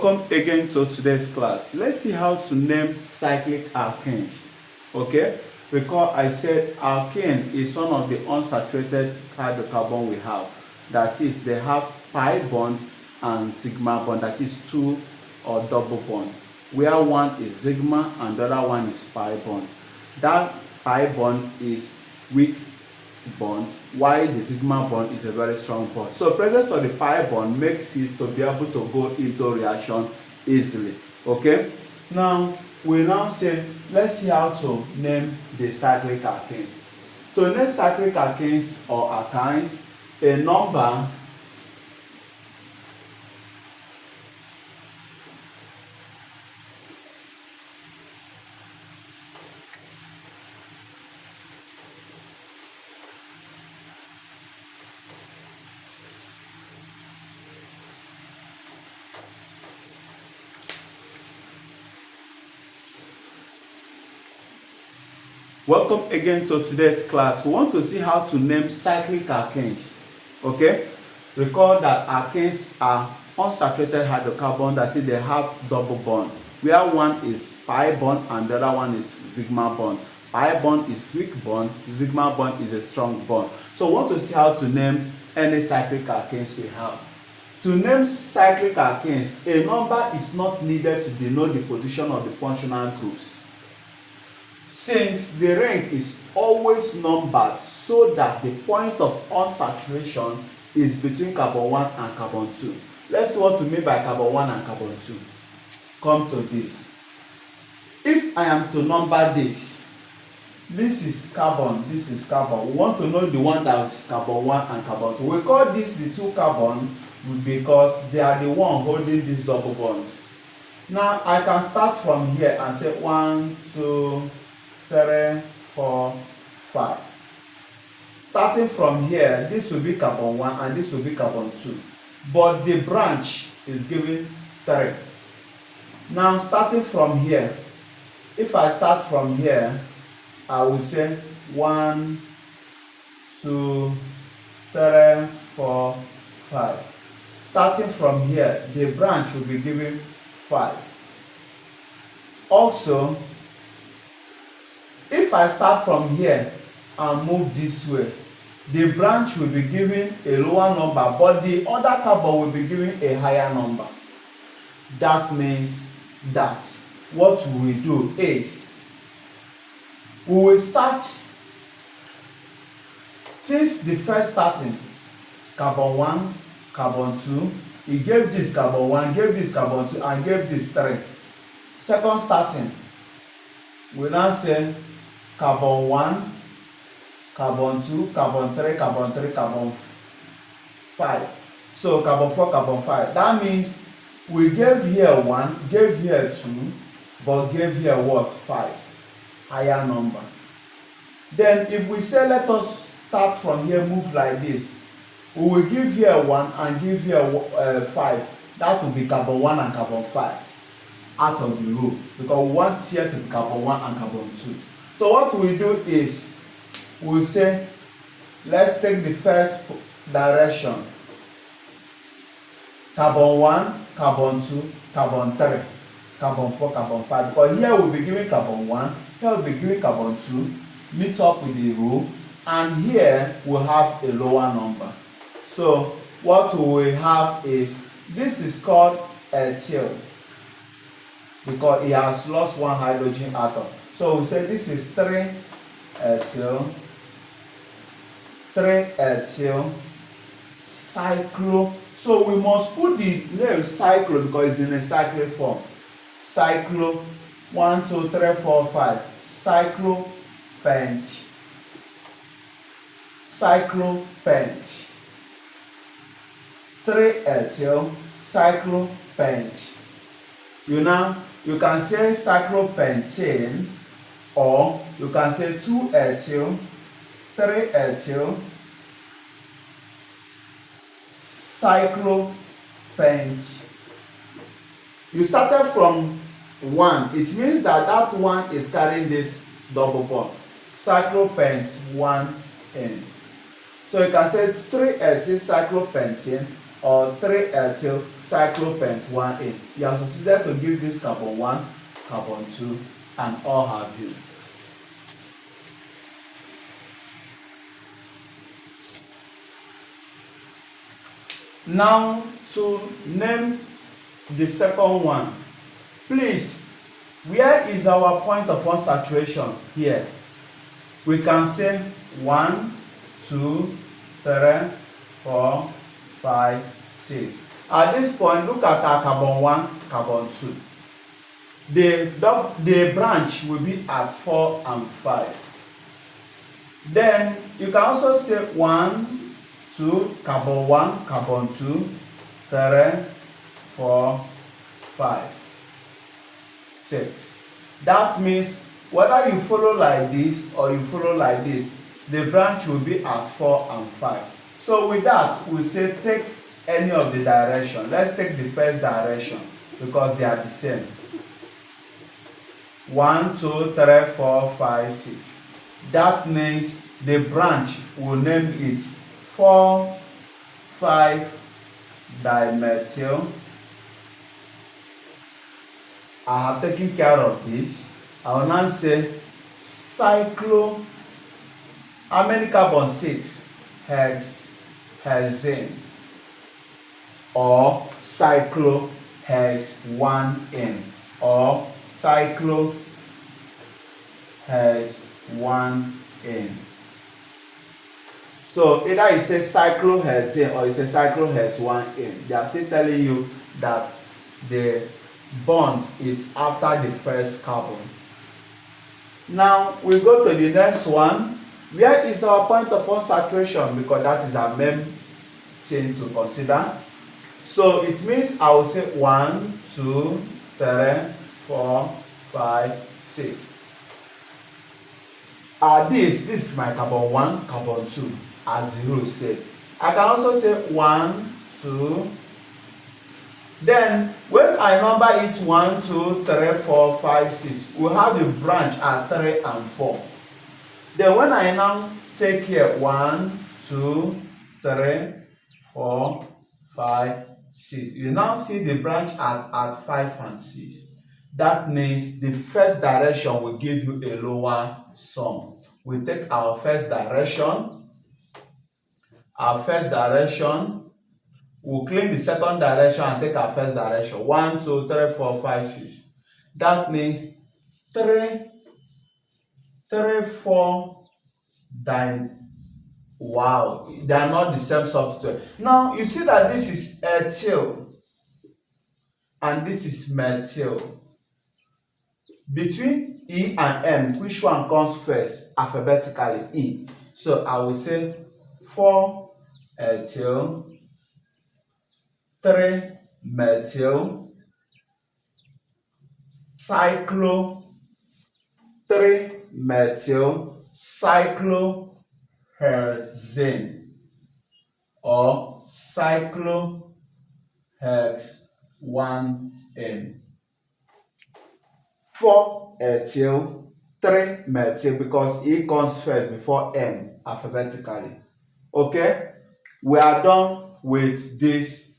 Welcome again to today's class. Let's see how to name cyclic alkenes. Okay, recall I said alkane is one of the unsaturated hydrocarbon we have. That is, they have pi bond and sigma bond, that is two or double bond, where one is sigma and the other one is pi bond. That pi bond is weak bond, while the sigma bond is a very strong bond. So presence of the pi bond makes it to be able to go into reaction easily. Okay, now we say let's see how to name the cyclic alkenes. To name cyclic alkenes or alkynes, a number Welcome again to today's class. We want to see how to name cyclic alkenes. Okay, recall that alkenes are unsaturated hydrocarbon, that is, they have double bond, where one is pi bond and the other one is sigma bond. Pi bond is weak bond, sigma bond is a strong bond. So we want to see how to name any cyclic alkenes we have. To name cyclic alkenes, a number is not needed to denote the position of the functional groups, since the ring is always numbered so that the point of unsaturation is between carbon 1 and carbon 2. Let's see what we mean by carbon 1 and carbon 2. Come to this. If I am to number this is carbon, this is carbon. We want to know the one that is carbon 1 and carbon 2. We call this the two carbon because they are the one holding this double bond. Now I can start from here and say 1, 2, 3, 4, 5. Starting from here, this will be carbon 1 and this will be carbon 2. But the branch is given 3. Now starting from here, if I start from here, I will say 1, 2, 3, 4, 5. Starting from here, the branch will be given 5. Also, if I start from here and move this way, the branch will be given a lower number, but the other carbon will be given a higher number. That means that what we do is, we will start, since the first starting carbon 1, carbon 2, he gave this carbon 1, gave this carbon 2, and gave this 3. Second starting, we now say carbon 1, carbon 2, carbon 3, carbon 3, carbon 5. So carbon 4, carbon 5. That means we gave here 1, gave here 2, but gave here what? 5. Higher number. Then if we say let us start from here, move like this, we will give here 1 and give here 5. That will be carbon 1 and carbon 5 out of the row, because we want here to be carbon 1 and carbon 2. So what we do is, we say, let's take the first direction. Carbon 1, carbon 2, carbon 3, carbon 4, carbon 5. Because here we'll be giving carbon 1, here we'll be giving carbon 2, meet up with the row, and here we'll have a lower number. So what we have is, this is called ethyl, because it has lost one hydrogen atom. So we say this is 3 ethyl, cyclo. So we must put the name cyclo because it's in a cyclic form. Cyclo 1, 2, 3, 4, 5. Cyclopent. Cyclopent. 3 ethyl cyclopent. You can say cyclopentane, or you can say 2 ethyl, 3 ethyl cyclopent. You started from 1. It means that that one is carrying this double bond. Cyclopent 1N. So you can say 3 ethyl cyclopentane or 3 ethyl cyclopent 1A. You have succeeded to give this carbon 1, carbon 2, and all have you. Now to name the second one, please, where is our point of unsaturation here? We can say 1, 2, 3, 4, 5, 6. At this point, look at our carbon 1, carbon 2. The branch will be at 4 and 5. Then you can also say 1, 2, carbon 1, carbon 2, 3, 4, 5, 6. That means whether you follow like this or you follow like this, the branch will be at 4 and 5. So with that, we say take any of the direction. Let's take the first direction because they are the same. 1, 2, 3, 4, 5, 6. That means the branch will name it 4, 5 dimethyl. I have taken care of this. I will now say cyclo. How many carbon? 6 hexane or cyclohexane or cyclohexane. So either it says cyclohexane or it says cyclohexane. They are still telling you that the bond is after the first carbon. Now we go to the next one. Where is our point of unsaturation? Because that is our main thing to consider. So it means I will say 1, 2, 3, 4, 5, 6. This is my carbon 1, carbon 2, as the rule said. I can also say 1, 2. Then when I number it 1, 2, 3, 4, 5, 6, we have the branch at 3 and 4. Then when I now take here 1, 2, 3, 4, 5, 6, you now see the branch at 5 and 6. That means the first direction will give you a lower sum. We take our first direction. We'll clean the second direction and take our first direction. 1, 2, 3, 4, 5, 6. That means 3, 4 wow, they are not the same substitute. Now you see that this is ethyl and this is methyl. Between E and M, which one comes first alphabetically? E. So I will say 4 ethyl, 3 methyl, cyclo, 3 methyl, cyclohexane or cyclohexane. 4 ethyl, 3 methyl, because E comes first before M alphabetically. Okay, we are done with this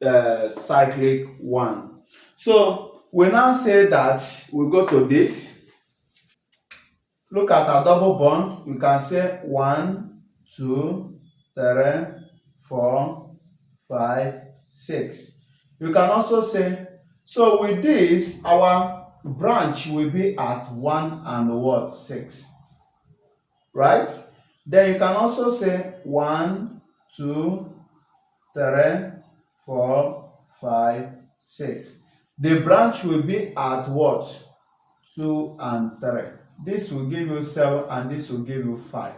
cyclic one. So we now say that we go to this. Look at our double bond. You can say 1, 2, 3, 4, 5, 6. You can also say, so with this, our branch will be at 1 and what? 6. Right? Then you can also say 1, 2, 3, 4, 5, 6. The branch will be at what? 2 and 3. This will give you 7 and this will give you 5.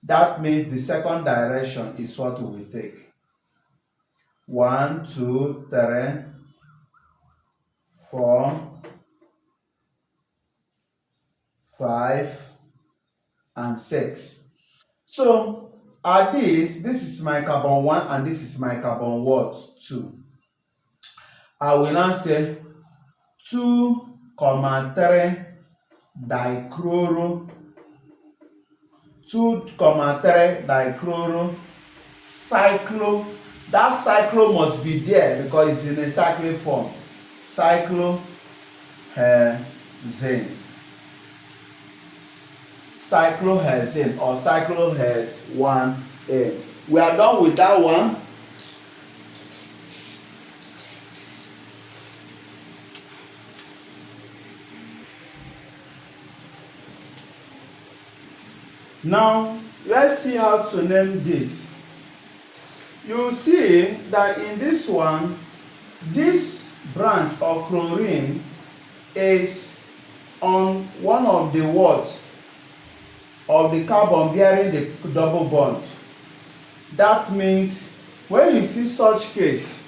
That means the second direction is what we will take. 1, 2, 3, 4, 5, and 6. So at this is my carbon 1 and this is my carbon what? 2. I will now say 2, 3 dichloro, 2, 3 dichloro cyclo. that cyclo must be there because it's in a cyclic form. Cyclohexane. Cyclohexane or cyclohex 1A. We are done with that one. Now, let's see how to name this. You see that in this one, this branch of chlorine is on one of the words of the carbon bearing the double bond. That means when you see such case,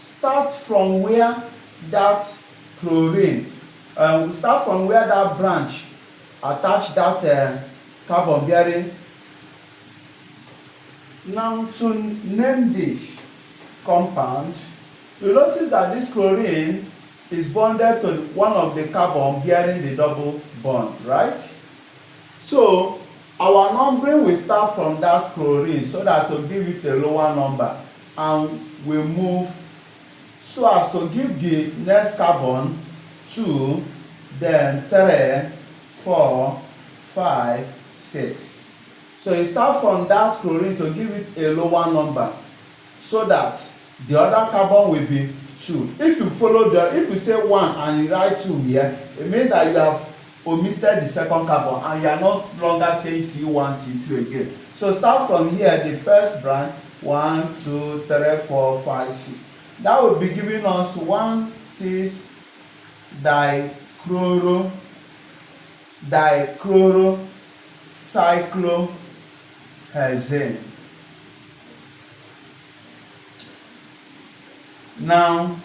start from where that chlorine, start from where that branch attach that carbon bearing. Now to name this compound, you notice that this chlorine is bonded to one of the carbon bearing the double bond, right? So our numbering will start from that chlorine so that to give it a lower number, and we move so as to give the next carbon 2, then 3, 4, 5, 6. So you start from that chlorine to give it a lower number so that the other carbon will be 2. If you follow if you say 1 and you write 2 here, it means that you have omitted the second carbon and you are no longer saying C1, C2 again. So start from here, the first branch, 1, 2, 3, 4, 5, 6. That will be giving us 1,6-dichlorocyclohexane. Now,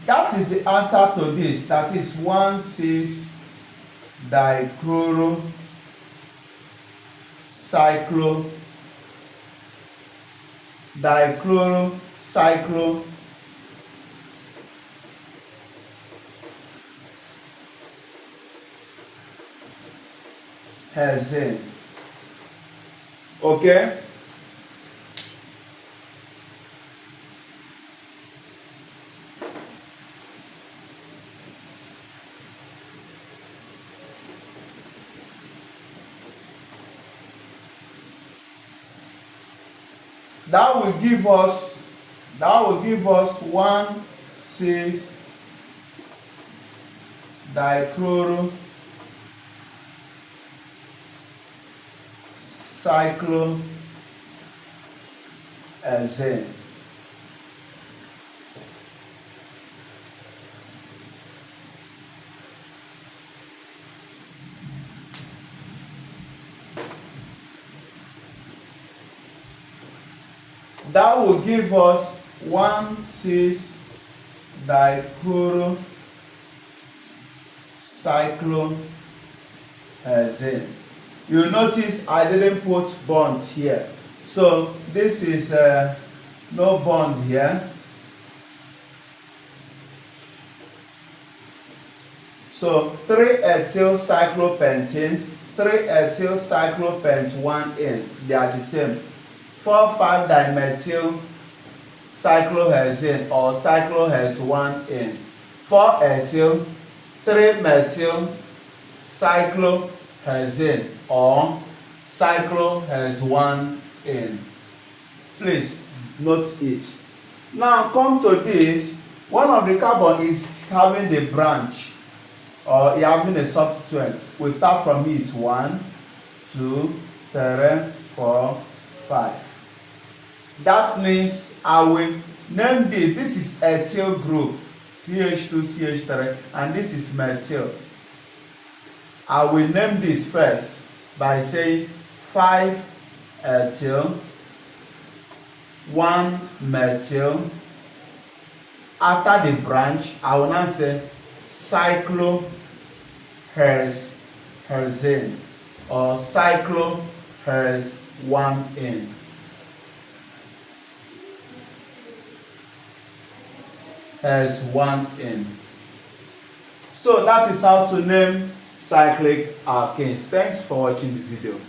that is the answer to this. That is 1,6-dichlorocyclohexane. Okay? That will give us 1,6-dichlorocyclohexane. That will give us 1,6-dichlorocyclohexane. You notice I didn't put bond here. So this is no bond here. So 3-ethylcyclopentene, 3-ethylcyclopent1N, they are the same. 4,5-dimethyl-cyclohexane or cyclohex1N. 4-ethyl, 3-methyl-cyclohexane or cyclohex1N. Please note it. Now come to this. One of the carbon is having the branch or having a substituent. We start from it. 1, 2, 3, 4, 5. That means I will name this. This is ethyl group, CH2, CH3, and this is methyl. I will name this first by saying 5-ethyl, 1-methyl. After the branch, I will now say cyclohexane or cyclohex1N. Hex1N. So that is how to name cyclic alkanes. Thanks for watching the video.